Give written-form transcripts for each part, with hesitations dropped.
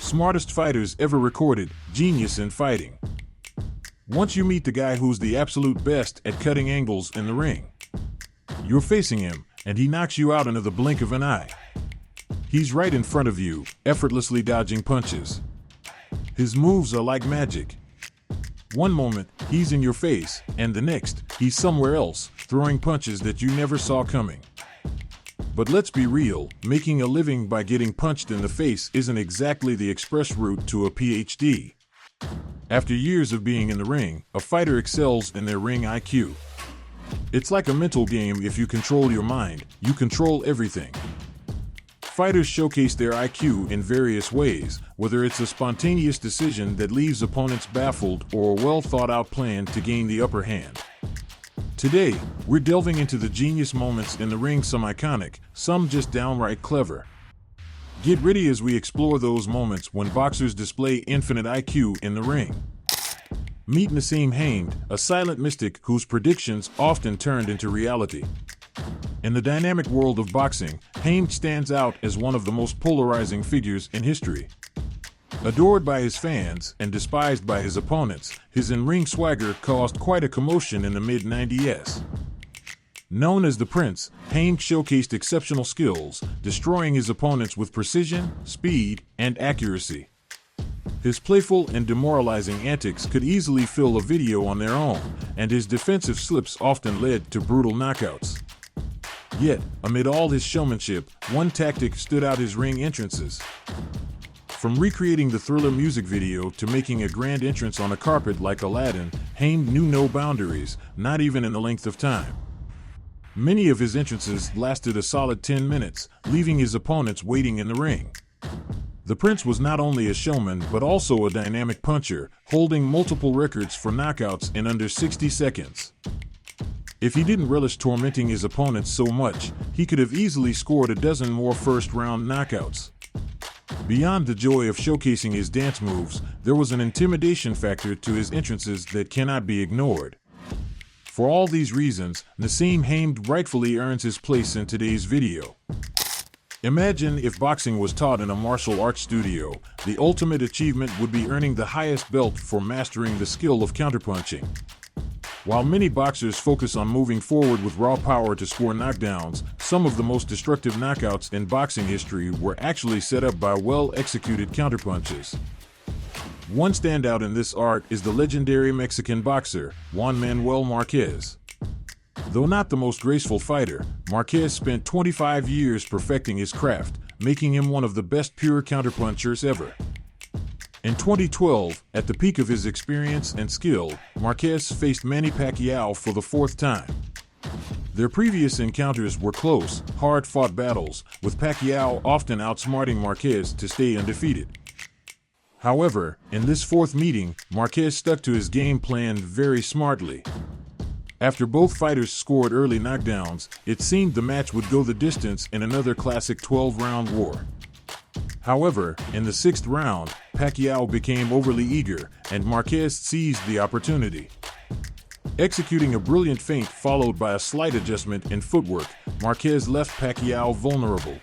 Smartest fighters ever recorded, genius in fighting. Once you meet the guy who's the absolute best at cutting angles in the ring. You're facing him, and he knocks you out in the blink of an eye. He's right in front of you, effortlessly dodging punches. His moves are like magic. One moment, he's in your face, and the next, he's somewhere else, throwing punches that you never saw coming. But let's be real, making a living by getting punched in the face isn't exactly the express route to a PhD. After years of being in the ring, a fighter excels in their ring IQ. It's like a mental game. If you control your mind, you control everything. Fighters showcase their IQ in various ways, whether it's a spontaneous decision that leaves opponents baffled or a well-thought-out plan to gain the upper hand. Today, we're delving into the genius moments in the ring, some iconic, some just downright clever. Get ready as we explore those moments when boxers display infinite IQ in the ring. Meet Naseem Hamed, a silent mystic whose predictions often turned into reality. In the dynamic world of boxing, Hamed stands out as one of the most polarizing figures in history. Adored by his fans and despised by his opponents, his in-ring swagger caused quite a commotion in the mid-90s. Known as the Prince, Hamed showcased exceptional skills, destroying his opponents with precision, speed, and accuracy. His playful and demoralizing antics could easily fill a video on their own, and his defensive slips often led to brutal knockouts. Yet, amid all his showmanship, one tactic stood out: his ring entrances. From recreating the Thriller music video to making a grand entrance on a carpet like Aladdin, Hamed knew no boundaries, not even in the length of time. Many of his entrances lasted a solid 10 minutes, leaving his opponents waiting in the ring. The Prince was not only a showman but also a dynamic puncher, holding multiple records for knockouts in under 60 seconds. If he didn't relish tormenting his opponents so much, he could have easily scored a dozen more first-round knockouts. Beyond the joy of showcasing his dance moves, there was an intimidation factor to his entrances that cannot be ignored. For all these reasons, Naseem Hamed rightfully earns his place in today's video. Imagine if boxing was taught in a martial arts studio. The ultimate achievement would be earning the highest belt for mastering the skill of counterpunching. While many boxers focus on moving forward with raw power to score knockdowns, some of the most destructive knockouts in boxing history were actually set up by well-executed counterpunches. One standout in this art is the legendary Mexican boxer, Juan Manuel Marquez. Though not the most graceful fighter, Marquez spent 25 years perfecting his craft, making him one of the best pure counterpunchers ever. In 2012, at the peak of his experience and skill, Marquez faced Manny Pacquiao for the fourth time. Their previous encounters were close, hard-fought battles, with Pacquiao often outsmarting Marquez to stay undefeated. However, in this fourth meeting, Marquez stuck to his game plan very smartly. After both fighters scored early knockdowns, it seemed the match would go the distance in another classic 12-round war. However, in the sixth round, Pacquiao became overly eager, and Marquez seized the opportunity. Executing a brilliant feint followed by a slight adjustment in footwork, Marquez left Pacquiao vulnerable.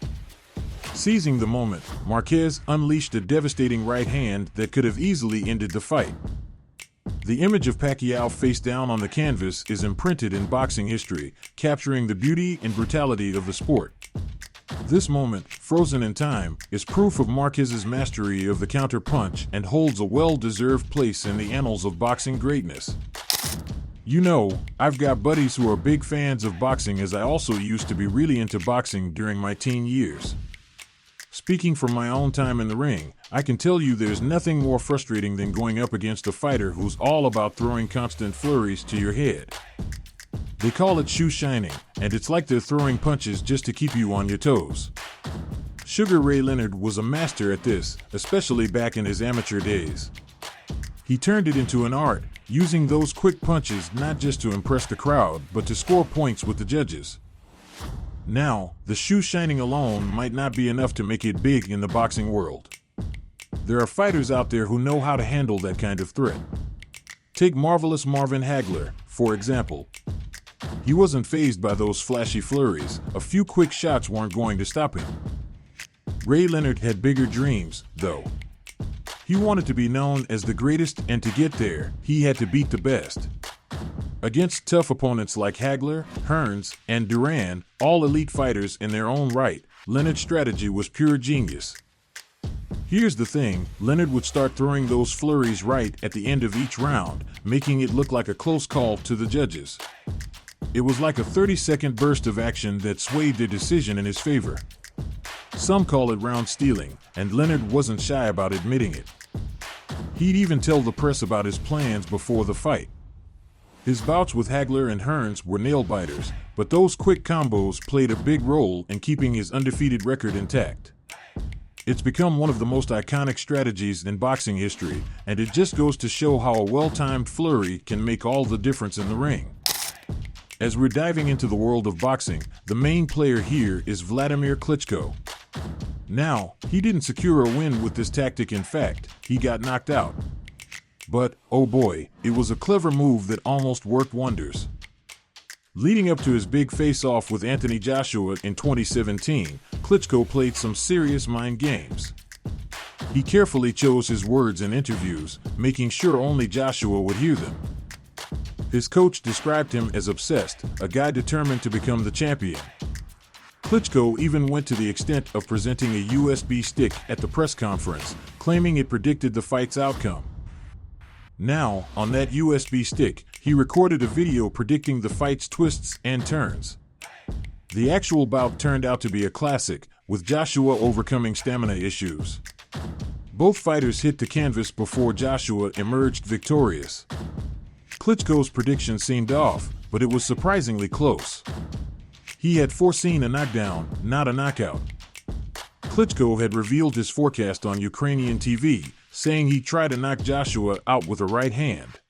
Seizing the moment, Marquez unleashed a devastating right hand that could have easily ended the fight. The image of Pacquiao face down on the canvas is imprinted in boxing history, capturing the beauty and brutality of the sport. This moment, frozen in time, is proof of Marquez's mastery of the counter-punch and holds a well-deserved place in the annals of boxing greatness. You know, I've got buddies who are big fans of boxing, as I also used to be really into boxing during my teen years. Speaking from my own time in the ring, I can tell you there's nothing more frustrating than going up against a fighter who's all about throwing constant flurries to your head. They call it shoe shining, and it's like they're throwing punches just to keep you on your toes. Sugar Ray Leonard was a master at this, especially back in his amateur days. He turned it into an art, using those quick punches not just to impress the crowd, but to score points with the judges. Now, the shoe shining alone might not be enough to make it big in the boxing world. There are fighters out there who know how to handle that kind of threat. Take Marvelous Marvin Hagler, for example. He wasn't fazed by those flashy flurries. A few quick shots weren't going to stop him. Ray Leonard had bigger dreams, though. He wanted to be known as the greatest, and to get there, he had to beat the best. Against tough opponents like Hagler, Hearns, and Duran, all elite fighters in their own right, Leonard's strategy was pure genius. Here's the thing, Leonard would start throwing those flurries right at the end of each round, making it look like a close call to the judges. It was like a 30-second burst of action that swayed their decision in his favor. Some call it round stealing, and Leonard wasn't shy about admitting it. He'd even tell the press about his plans before the fight. His bouts with Hagler and Hearns were nail-biters, but those quick combos played a big role in keeping his undefeated record intact. It's become one of the most iconic strategies in boxing history, and it just goes to show how a well-timed flurry can make all the difference in the ring. As we're diving into the world of boxing, the main player here is Vladimir Klitschko. Now, he didn't secure a win with this tactic. In fact, he got knocked out. But, oh boy, it was a clever move that almost worked wonders. Leading up to his big face-off with Anthony Joshua in 2017, Klitschko played some serious mind games. He carefully chose his words in interviews, making sure only Joshua would hear them. His coach described him as obsessed, a guy determined to become the champion. Klitschko even went to the extent of presenting a USB stick at the press conference, claiming it predicted the fight's outcome. Now, on that USB stick, he recorded a video predicting the fight's twists and turns. The actual bout turned out to be a classic, with Joshua overcoming stamina issues. Both fighters hit the canvas before Joshua emerged victorious. Klitschko's prediction seemed off, but it was surprisingly close. He had foreseen a knockdown, not a knockout. Klitschko had revealed his forecast on Ukrainian TV, saying he'd try to knock Joshua out with a right hand.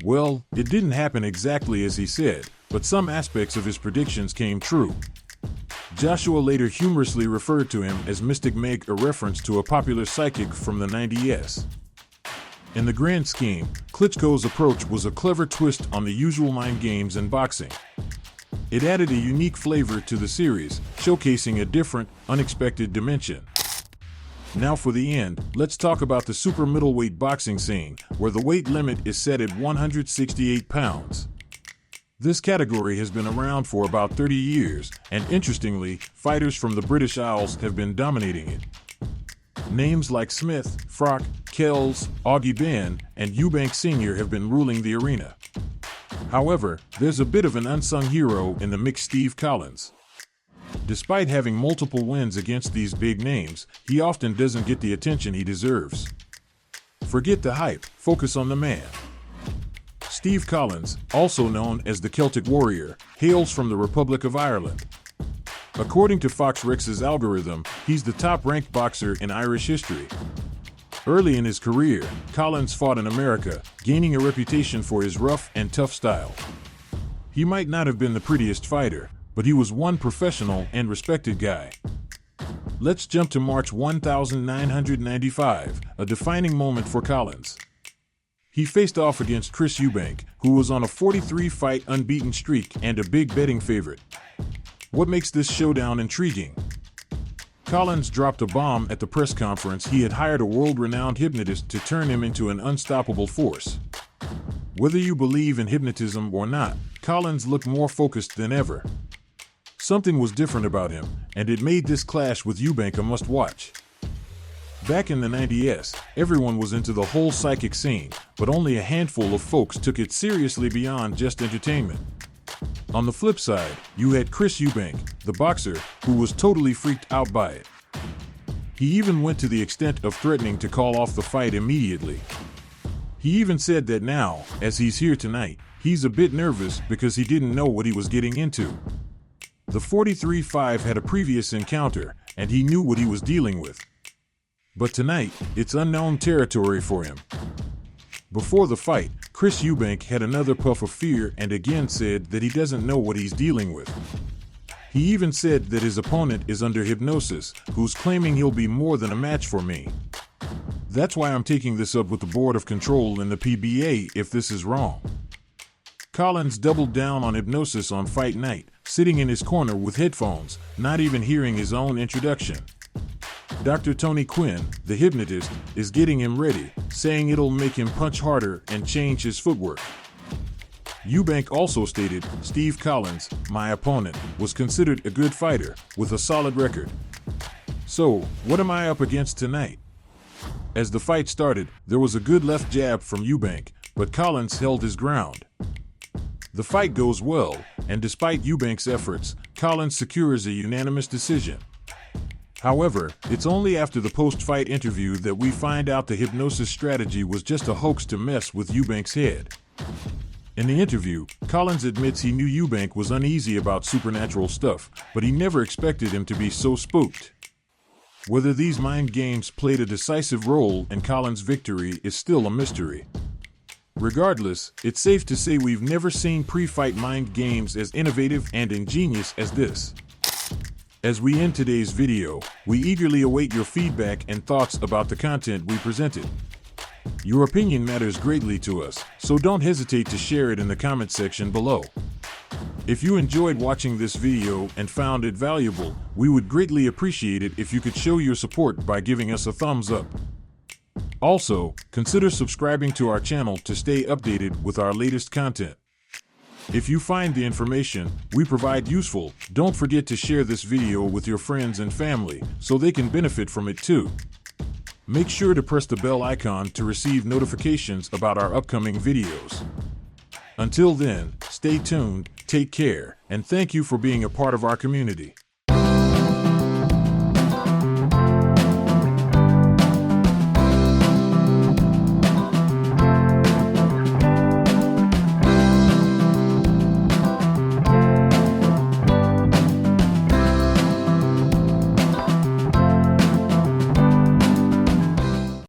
Well, it didn't happen exactly as he said, but some aspects of his predictions came true. Joshua later humorously referred to him as Mystic Meg, a reference to a popular psychic from the 90s. In the grand scheme, Klitschko's approach was a clever twist on the usual mind games in boxing. It added a unique flavor to the series, showcasing a different, unexpected dimension. Now for the end, let's talk about the super middleweight boxing scene, where the weight limit is set at 168 pounds. This category has been around for about 30 years, and interestingly, fighters from the British Isles have been dominating it. Names like Smith, Frock, Kells, Augie Ben, and Eubank Sr. have been ruling the arena. However, there's a bit of an unsung hero in the mix: Steve Collins. Despite having multiple wins against these big names, he often doesn't get the attention he deserves. Forget the hype, focus on the man. Steve Collins, also known as the Celtic Warrior, hails from the Republic of Ireland. According to Fox Rex's algorithm, he's the top-ranked boxer in Irish history. Early in his career, Collins fought in America, gaining a reputation for his rough and tough style. He might not have been the prettiest fighter, but he was one professional and respected guy. Let's jump to March 1995, a defining moment for Collins. He faced off against Chris Eubank, who was on a 43-fight unbeaten streak and a big betting favorite. What makes this showdown intriguing? Collins dropped a bomb at the press conference. He had hired a world-renowned hypnotist to turn him into an unstoppable force. Whether you believe in hypnotism or not, Collins looked more focused than ever. Something was different about him, and it made this clash with Eubank a must-watch. Back in the 90s, everyone was into the whole psychic scene, but only a handful of folks took it seriously beyond just entertainment. On the flip side, you had Chris Eubank, the boxer, who was totally freaked out by it. He even went to the extent of threatening to call off the fight immediately. He even said that now, as he's here tonight, he's a bit nervous because he didn't know what he was getting into. The 43-5 had a previous encounter, and he knew what he was dealing with. But tonight, it's unknown territory for him. Before the fight, Chris Eubank had another puff of fear and again said that he doesn't know what he's dealing with. He even said that his opponent is under hypnosis, who's claiming he'll be more than a match for me. That's why I'm taking this up with the Board of Control and the PBA if this is wrong. Collins doubled down on hypnosis on fight night, sitting in his corner with headphones, not even hearing his own introduction. Dr. Tony Quinn, the hypnotist, is getting him ready, saying it'll make him punch harder and change his footwork. Eubank also stated, Steve Collins, my opponent, was considered a good fighter, with a solid record. So, what am I up against tonight? As the fight started, there was a good left jab from Eubank, but Collins held his ground. The fight goes well, and despite Eubank's efforts, Collins secures a unanimous decision. However, it's only after the post-fight interview that we find out the hypnosis strategy was just a hoax to mess with Eubank's head. In the interview, Collins admits he knew Eubank was uneasy about supernatural stuff, but he never expected him to be so spooked. Whether these mind games played a decisive role in Collins' victory is still a mystery. Regardless, it's safe to say we've never seen pre-fight mind games as innovative and ingenious as this. As we end today's video, we eagerly await your feedback and thoughts about the content we presented. Your opinion matters greatly to us, so don't hesitate to share it in the comment section below. If you enjoyed watching this video and found it valuable, we would greatly appreciate it if you could show your support by giving us a thumbs up. Also, consider subscribing to our channel to stay updated with our latest content. If you find the information we provide useful, don't forget to share this video with your friends and family so they can benefit from it too. Make sure to press the bell icon to receive notifications about our upcoming videos. Until then, stay tuned, take care, and thank you for being a part of our community.